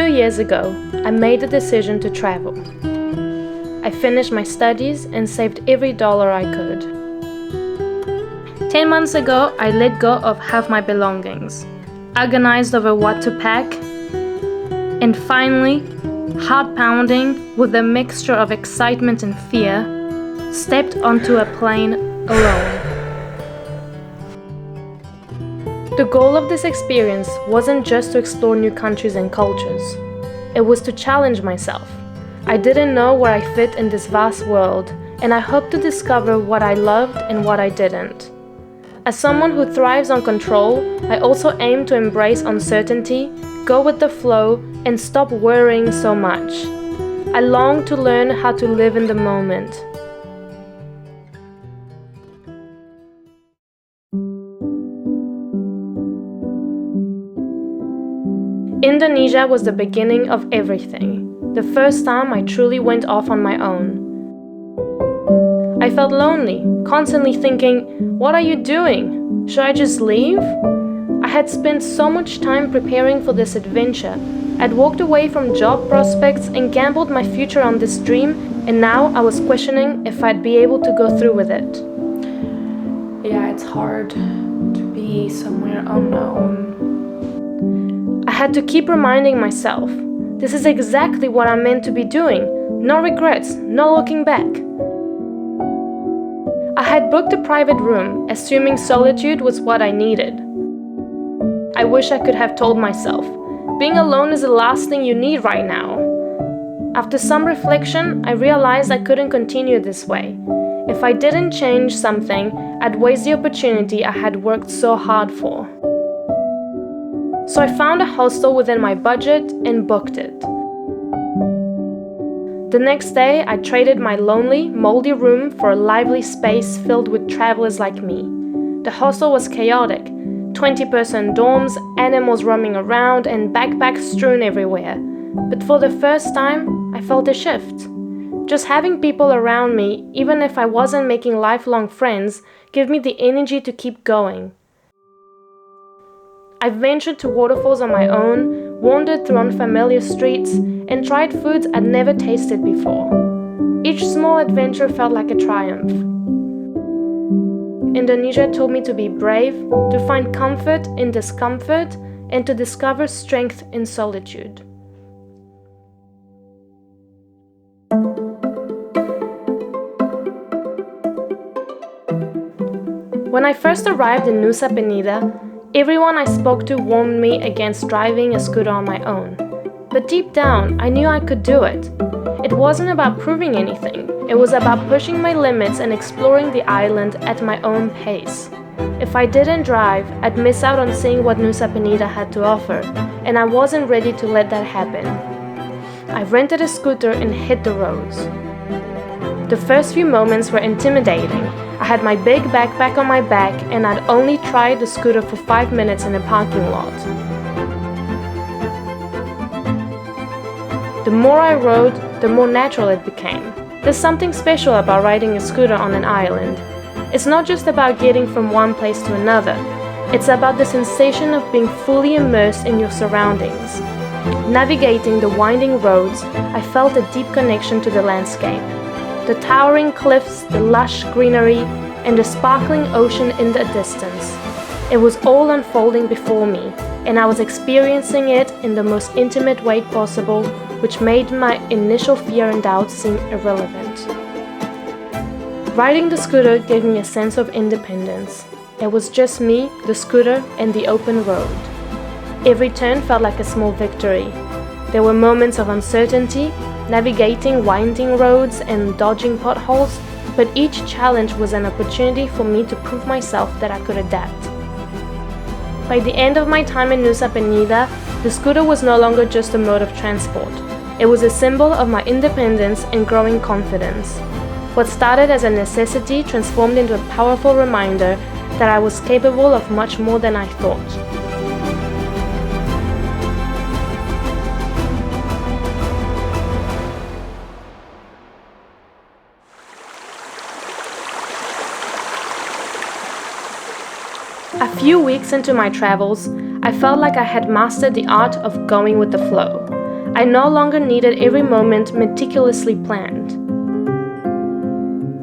years ago, I made the decision to travel. I finished my studies and saved every dollar I could. 10 months ago, I let go of half my belongings, agonized over what to pack, and finally, heart pounding with a mixture of excitement and fear, stepped onto a plane alone. The goal of this experience wasn't just to explore new countries and cultures. It was to challenge myself. I didn't know where I fit in this vast world, and I hoped to discover what I loved and what I didn't. As someone who thrives on control, I also aim to embrace uncertainty, go with the flow, and stop worrying so much. I long to learn how to live in the moment. Indonesia was the beginning of everything. The first time I truly went off on my own. I felt lonely, constantly thinking, what are you doing? Should I just leave? I had spent so much time preparing for this adventure. I'd walked away from job prospects and gambled my future on this dream, and now I was questioning if I'd be able to go through with it. Yeah, it's hard to be somewhere unknown. I had to keep reminding myself, this is exactly what I'm meant to be doing. No regrets, no looking back. I had booked a private room, assuming solitude was what I needed. I wish I could have told myself, being alone is the last thing you need right now. After some reflection, I realized I couldn't continue this way. If I didn't change something, I'd waste the opportunity I had worked so hard for. So I found a hostel within my budget and booked it. The next day, I traded my lonely, moldy room for a lively space filled with travelers like me. The hostel was chaotic, 20-person dorms, animals roaming around, and backpacks strewn everywhere. But for the first time, I felt a shift. Just having people around me, even if I wasn't making lifelong friends, gave me the energy to keep going. I ventured to waterfalls on my own, wandered through unfamiliar streets, and tried foods I'd never tasted before. Each small adventure felt like a triumph. Indonesia taught me to be brave, to find comfort in discomfort, and to discover strength in solitude. When I first arrived in Nusa Penida, everyone I spoke to warned me against driving a scooter on my own. But deep down, I knew I could do it. It wasn't about proving anything. It was about pushing my limits and exploring the island at my own pace. If I didn't drive, I'd miss out on seeing what Nusa Penida had to offer, and I wasn't ready to let that happen. I rented a scooter and hit the roads. The first few moments were intimidating. I had my big backpack on my back, and I'd only tried the scooter for 5 minutes in a parking lot. The more I rode, the more natural it became. There's something special about riding a scooter on an island. It's not just about getting from one place to another. It's about the sensation of being fully immersed in your surroundings. Navigating the winding roads, I felt a deep connection to the landscape. The towering cliffs, the lush greenery, and the sparkling ocean in the distance. It was all unfolding before me, and I was experiencing it in the most intimate way possible, which made my initial fear and doubt seem irrelevant. Riding the scooter gave me a sense of independence. It was just me, the scooter, and the open road. Every turn felt like a small victory. There were moments of uncertainty, navigating winding roads and dodging potholes, but each challenge was an opportunity for me to prove myself that I could adapt. By the end of my time in Nusa Penida, the scooter was no longer just a mode of transport. It was a symbol of my independence and growing confidence. What started as a necessity transformed into a powerful reminder that I was capable of much more than I thought. A few weeks into my travels, I felt like I had mastered the art of going with the flow. I no longer needed every moment meticulously planned.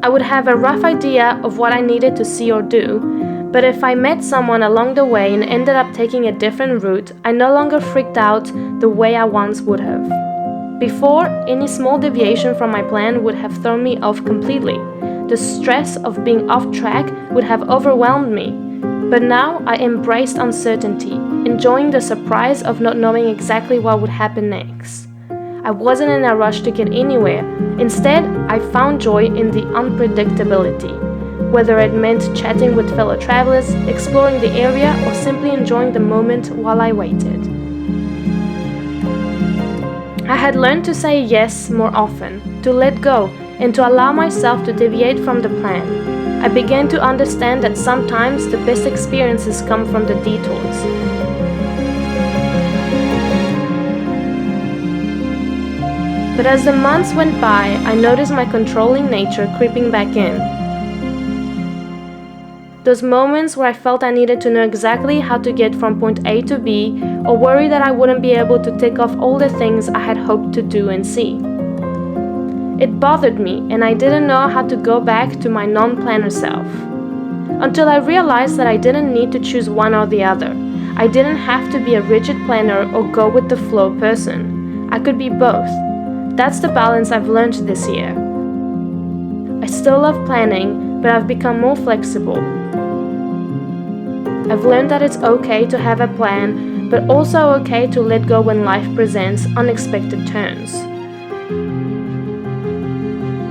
I would have a rough idea of what I needed to see or do, but if I met someone along the way and ended up taking a different route, I no longer freaked out the way I once would have. Before, any small deviation from my plan would have thrown me off completely. The stress of being off track would have overwhelmed me. But now I embraced uncertainty, enjoying the surprise of not knowing exactly what would happen next. I wasn't in a rush to get anywhere. Instead, I found joy in the unpredictability, whether it meant chatting with fellow travelers, exploring the area, or simply enjoying the moment while I waited. I had learned to say yes more often, to let go, and to allow myself to deviate from the plan. I began to understand that sometimes the best experiences come from the detours. But as the months went by, I noticed my controlling nature creeping back in. Those moments where I felt I needed to know exactly how to get from point A to B, or worry that I wouldn't be able to tick off all the things I had hoped to do and see. It bothered me, and I didn't know how to go back to my non-planner self. Until I realized that I didn't need to choose one or the other. I didn't have to be a rigid planner or go with the flow person. I could be both. That's the balance I've learned this year. I still love planning, but I've become more flexible. I've learned that it's okay to have a plan, but also okay to let go when life presents unexpected turns.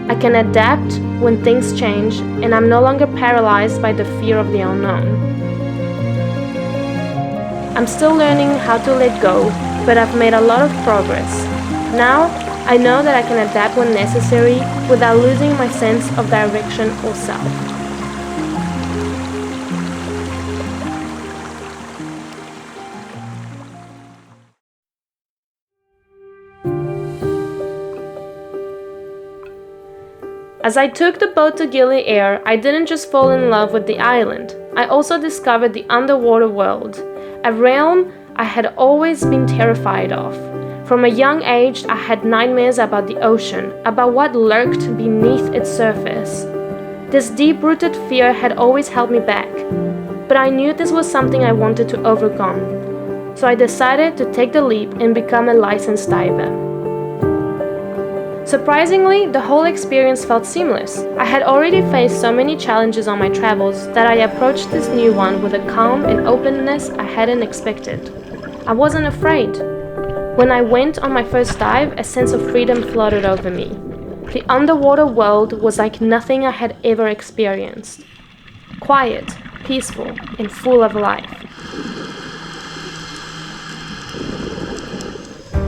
I can adapt when things change, and I'm no longer paralyzed by the fear of the unknown. I'm still learning how to let go, but I've made a lot of progress. Now, I know that I can adapt when necessary without losing my sense of direction or self. As I took the boat to Gili Air, I didn't just fall in love with the island. I also discovered the underwater world, a realm I had always been terrified of. From a young age, I had nightmares about the ocean, about what lurked beneath its surface. This deep-rooted fear had always held me back, but I knew this was something I wanted to overcome. So I decided to take the leap and become a licensed diver. Surprisingly, the whole experience felt seamless. I had already faced so many challenges on my travels that I approached this new one with a calm and openness I hadn't expected. I wasn't afraid. When I went on my first dive, a sense of freedom flooded over me. The underwater world was like nothing I had ever experienced. Quiet, peaceful, and full of life.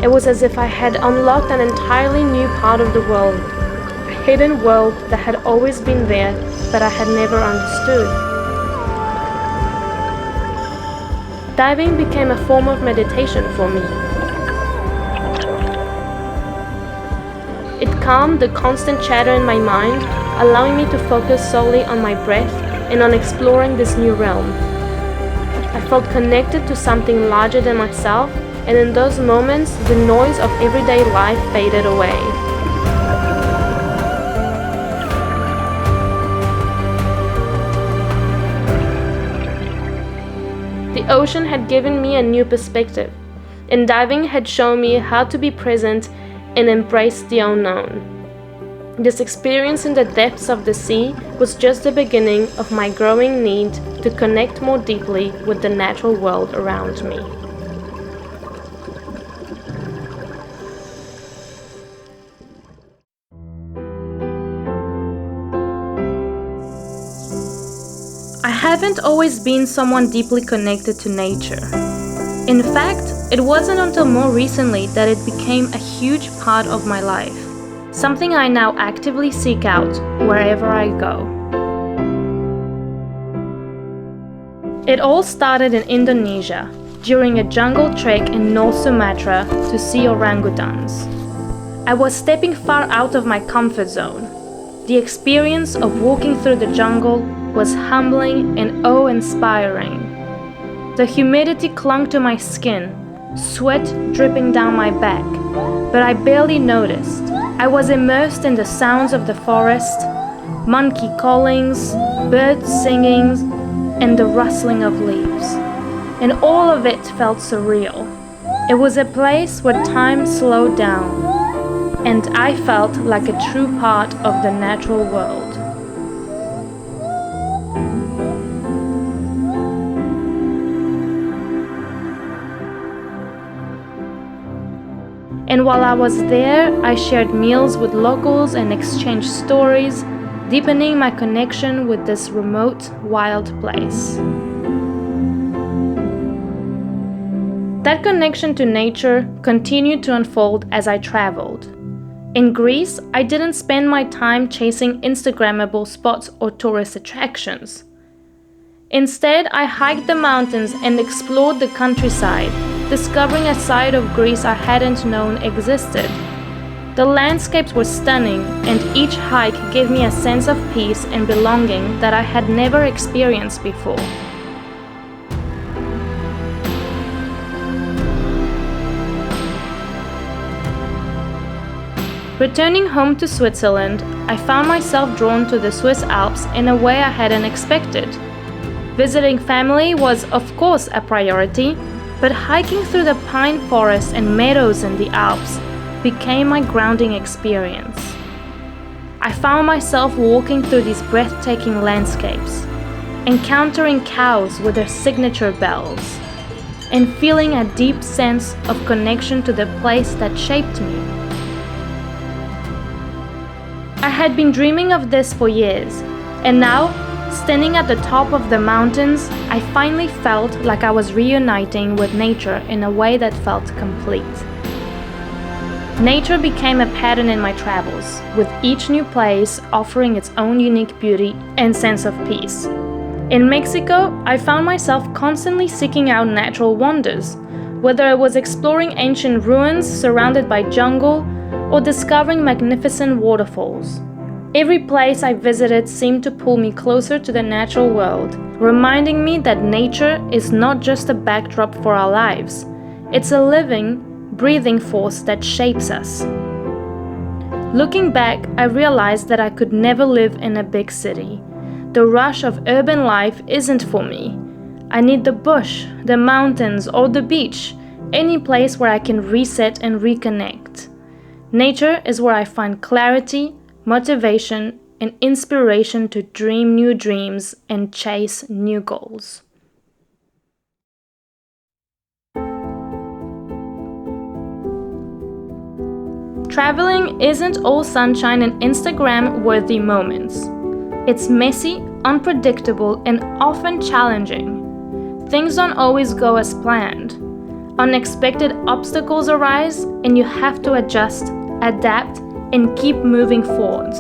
It was as if I had unlocked an entirely new part of the world, a hidden world that had always been there, but I had never understood. Diving became a form of meditation for me. It calmed the constant chatter in my mind, allowing me to focus solely on my breath and on exploring this new realm. I felt connected to something larger than myself, and in those moments, the noise of everyday life faded away. The ocean had given me a new perspective, and diving had shown me how to be present and embrace the unknown. This experience in the depths of the sea was just the beginning of my growing need to connect more deeply with the natural world around me. I haven't always been someone deeply connected to nature. In fact, it wasn't until more recently that it became a huge part of my life, something I now actively seek out wherever I go. It all started in Indonesia, during a jungle trek in North Sumatra to see orangutans. I was stepping far out of my comfort zone. The experience of walking through the jungle was humbling and awe-inspiring. The humidity clung to my skin, sweat dripping down my back, but I barely noticed. I was immersed in the sounds of the forest, monkey callings, birds singing, and the rustling of leaves. And all of it felt surreal. It was a place where time slowed down, and I felt like a true part of the natural world. And while I was there, I shared meals with locals and exchanged stories, deepening my connection with this remote, wild place. That connection to nature continued to unfold as I traveled. In Greece, I didn't spend my time chasing Instagrammable spots or tourist attractions. Instead, I hiked the mountains and explored the countryside, discovering a side of Greece I hadn't known existed. The landscapes were stunning, and each hike gave me a sense of peace and belonging that I had never experienced before. Returning home to Switzerland, I found myself drawn to the Swiss Alps in a way I hadn't expected. Visiting family was, of course, a priority, but hiking through the pine forests and meadows in the Alps became my grounding experience. I found myself walking through these breathtaking landscapes, encountering cows with their signature bells, and feeling a deep sense of connection to the place that shaped me. I had been dreaming of this for years, and now, standing at the top of the mountains, I finally felt like I was reuniting with nature in a way that felt complete. Nature became a pattern in my travels, with each new place offering its own unique beauty and sense of peace. In Mexico, I found myself constantly seeking out natural wonders, whether I was exploring ancient ruins surrounded by jungle or discovering magnificent waterfalls. Every place I visited seemed to pull me closer to the natural world, reminding me that nature is not just a backdrop for our lives. It's a living, breathing force that shapes us. Looking back, I realized that I could never live in a big city. The rush of urban life isn't for me. I need the bush, the mountains, or the beach, any place where I can reset and reconnect. Nature is where I find clarity, motivation, and inspiration to dream new dreams and chase new goals. Traveling isn't all sunshine and Instagram-worthy moments. It's messy, unpredictable, and often challenging. Things don't always go as planned. Unexpected obstacles arise, and you have to adjust, adapt, and keep moving forward.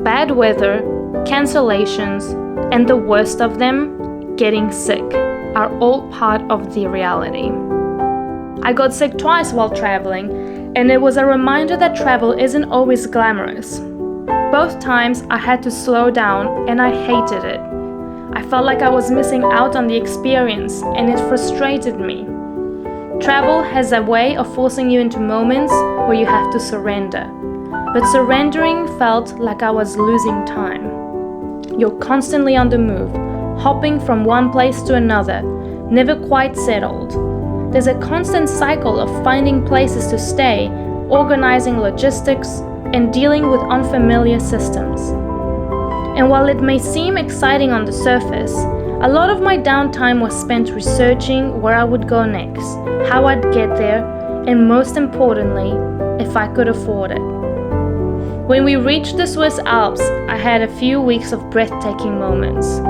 Bad weather, cancellations, and the worst of them, getting sick, are all part of the reality. I got sick twice while traveling, and it was a reminder that travel isn't always glamorous. Both times I had to slow down, and I hated it. I felt like I was missing out on the experience, and it frustrated me. Travel has a way of forcing you into moments where you have to surrender. But surrendering felt like I was losing time. You're constantly on the move, hopping from one place to another, never quite settled. There's a constant cycle of finding places to stay, organizing logistics, and dealing with unfamiliar systems. And while it may seem exciting on the surface, a lot of my downtime was spent researching where I would go next, how I'd get there, and most importantly, if I could afford it. When we reached the Swiss Alps, I had a few weeks of breathtaking moments.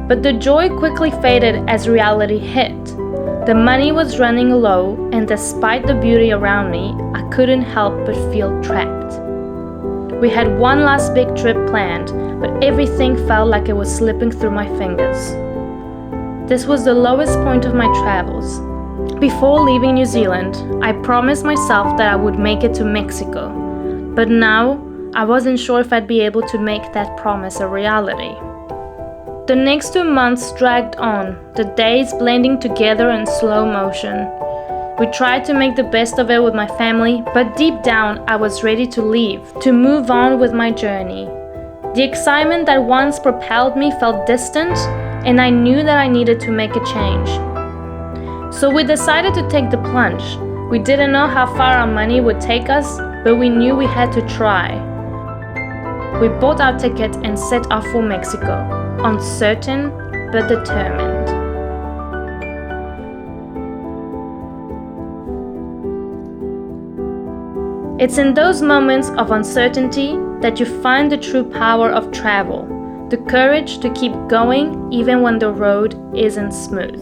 But the joy quickly faded as reality hit. The money was running low, and despite the beauty around me, I couldn't help but feel trapped. We had one last big trip planned, but everything felt like it was slipping through my fingers. This was the lowest point of my travels. Before leaving New Zealand, I promised myself that I would make it to Mexico. But now, I wasn't sure if I'd be able to make that promise a reality. The next 2 months dragged on, the days blending together in slow motion. We tried to make the best of it with my family, but deep down I was ready to leave, to move on with my journey. The excitement that once propelled me felt distant, and I knew that I needed to make a change. So we decided to take the plunge. We didn't know how far our money would take us, but we knew we had to try. We bought our ticket and set off for Mexico, uncertain but determined. It's in those moments of uncertainty that you find the true power of travel, the courage to keep going even when the road isn't smooth.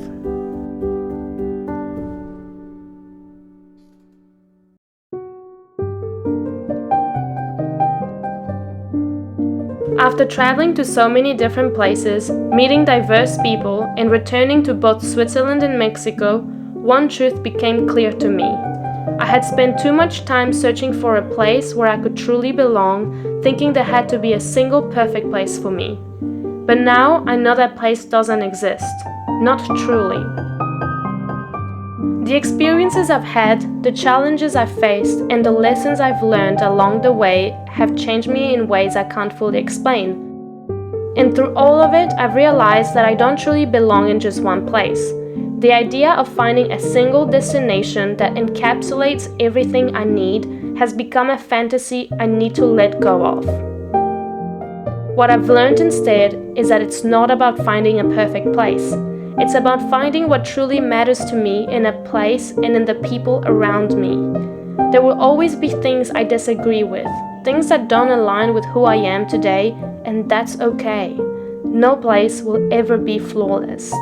After traveling to so many different places, meeting diverse people, and returning to both Switzerland and Mexico, one truth became clear to me. I had spent too much time searching for a place where I could truly belong, thinking there had to be a single perfect place for me. But now I know that place doesn't exist. Not truly. The experiences I've had, the challenges I've faced, and the lessons I've learned along the way have changed me in ways I can't fully explain. And through all of it, I've realized that I don't truly belong in just one place. The idea of finding a single destination that encapsulates everything I need has become a fantasy I need to let go of. What I've learned instead is that it's not about finding a perfect place. It's about finding what truly matters to me in a place and in the people around me. There will always be things I disagree with, things that don't align with who I am today, and that's okay. No place will ever be flawless.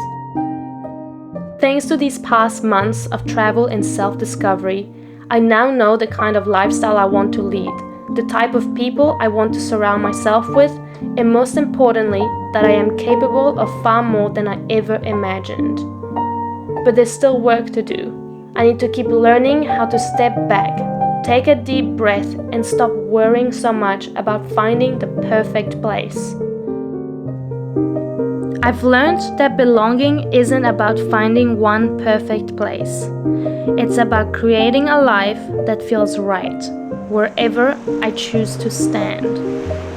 Thanks to these past months of travel and self-discovery, I now know the kind of lifestyle I want to lead, the type of people I want to surround myself with, and most importantly, that I am capable of far more than I ever imagined. But there's still work to do. I need to keep learning how to step back, take a deep breath, and stop worrying so much about finding the perfect place. I've learned that belonging isn't about finding one perfect place. It's about creating a life that feels right, wherever I choose to stand.